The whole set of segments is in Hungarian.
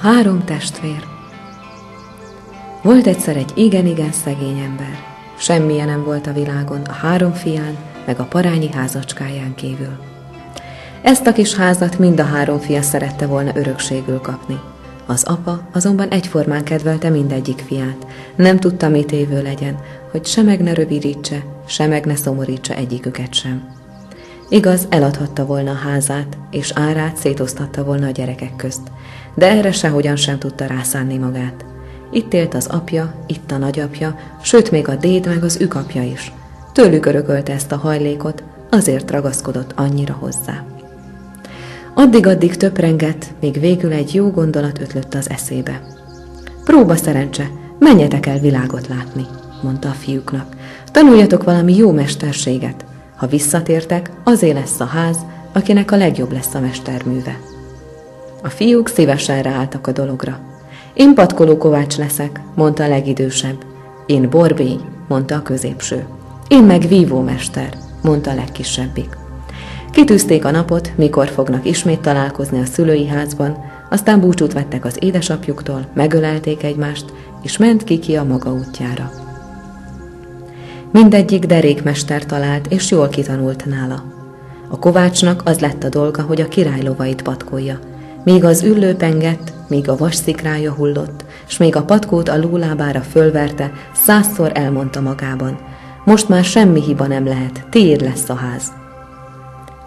három testvér. Volt egyszer egy igen-igen szegény ember. Semmilyen nem volt a világon a három fián, meg a parányi házacskáján kívül. Ezt a kis házat mind a három fia szerette volna örökségül kapni. Az apa azonban egyformán kedvelte mindegyik fiát. Nem tudta, mit évő legyen, hogy se meg ne rövidítse, se meg ne szomorítsa egyiküket sem. Igaz, eladhatta volna a házát, és árát szétosztatta volna a gyerekek közt, de erre sehogyan sem tudta rászánni magát. Itt élt az apja, itt a nagyapja, sőt még a déd meg az ükapja is. Tőlük örökölte ezt a hajlékot, azért ragaszkodott annyira hozzá. Addig-addig töprengett, míg végül egy jó gondolat ötlött az eszébe. Próba szerencse, menjetek el világot látni, mondta a fiúknak. Tanuljatok valami jó mesterséget. Ha visszatértek, azé lesz a ház, akinek a legjobb lesz a mesterműve. A fiúk szívesen ráálltak a dologra. Én patkoló kovács leszek, mondta a legidősebb. Én borbély, mondta a középső. Én meg vívómester, mondta a legkisebbik. Kitűzték a napot, mikor fognak ismét találkozni a szülői házban, aztán búcsút vettek az édesapjuktól, megölelték egymást, és ment ki a maga útjára. Mindegyik derékmester talált, és jól kitanult nála. A kovácsnak az lett a dolga, hogy a király lovait patkolja. Míg az üllő pengett, míg a vas szikrája hullott, s még a patkót a lólábára fölverte, 100-szor elmondta magában. Most már semmi hiba nem lehet, tiéd lesz a ház.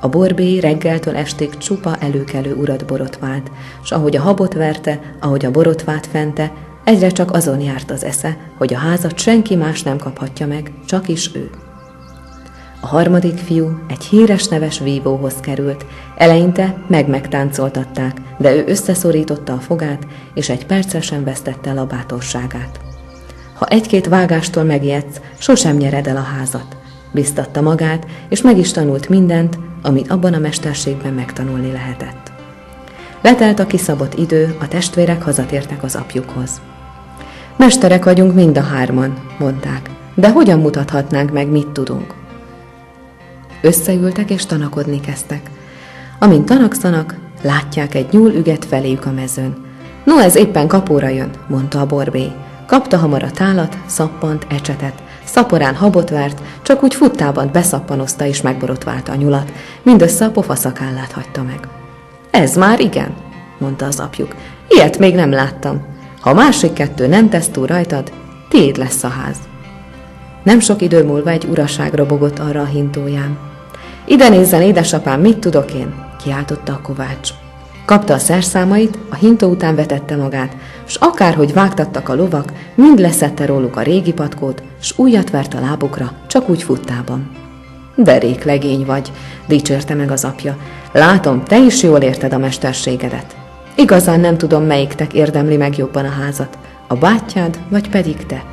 A borbély reggeltől estig csupa előkelő urat borotvált, s ahogy a habot verte, ahogy a borotvát fente, egyre csak azon járt az esze, hogy a házat senki más nem kaphatja meg, csak is ő. A harmadik fiú egy híres neves vívóhoz került. Eleinte megtáncoltatták, de ő összeszorította a fogát, és egy percre sem vesztette el a bátorságát. Ha egy-két vágástól megijedsz, sosem nyered el a házat, biztatta magát, és meg is tanult mindent, amit abban a mesterségben megtanulni lehetett. Letelt a kiszabott idő, a testvérek hazatértek az apjukhoz. Mesterek vagyunk mind a hárman, mondták, de hogyan mutathatnánk meg, mit tudunk? Összeültek és tanakodni kezdtek. Amint tanakszanak, látják, egy nyúl üget feléjük a mezőn. No, ez éppen kapóra jön, mondta a borbély. Kapta hamar a tálat, szappant, ecsetet, szaporán habot vert, csak úgy futtában beszappanozta és megborotválta a nyulat, mindössze a pofaszakállát hagyta meg. Ez már igen, mondta az apjuk. Ilyet még nem láttam. Ha a másik kettő nem tesz túl rajtad, tiéd lesz a ház. Nem sok idő múlva egy uraság robogott arra a hintóján. Ide nézzen, édesapám, mit tudok én? Kiáltotta a kovács. Kapta a szerszámait, a hintó után vetette magát, s akárhogy vágtattak a lovak, mind leszedte róluk a régi patkót, s újat vert a lábukra, csak úgy futtában. Derék legény vagy, dicsérte meg az apja. Látom, te is jól érted a mesterségedet. Igazán nem tudom, melyiktek érdemli meg jobban a házat, a bátyád, vagy pedig te.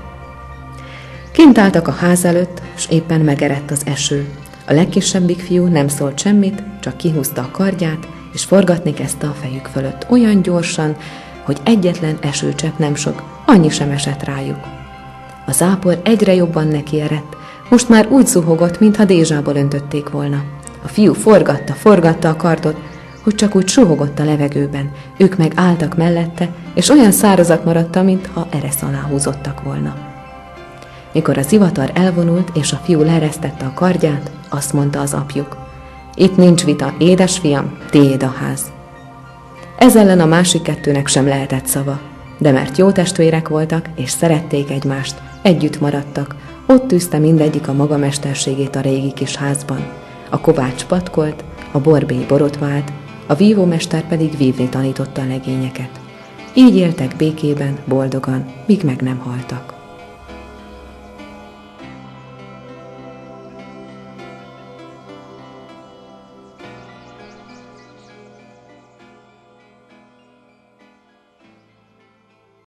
Kint álltak a ház előtt, s éppen megerett az eső. A legkisebbik fiú nem szólt semmit, csak kihúzta a kardját, és forgatni kezdte a fejük fölött olyan gyorsan, hogy egyetlen esőcsepp nem sok, annyi sem esett rájuk. A zápor egyre jobban nekierett, most már úgy zuhogott, mintha dézsából öntötték volna. A fiú forgatta a kardot, hogy csak úgy suhogott a levegőben, ők meg álltak mellette, és olyan szárazak maradtak, mintha eresz alá húzottak volna. Mikor a zivatar elvonult, és a fiú leeresztette a kardját, azt mondta az apjuk. Itt nincs vita, édesfiam, tiéd a ház. Ez ellen a másik kettőnek sem lehetett szava, de mert jó testvérek voltak, és szerették egymást, együtt maradtak, ott tűzte mindegyik a maga mesterségét a régi kis házban. A kovács patkolt, a borbély borotvált, a vívómester pedig vívni tanította a legényeket. Így éltek békében, boldogan, míg meg nem haltak.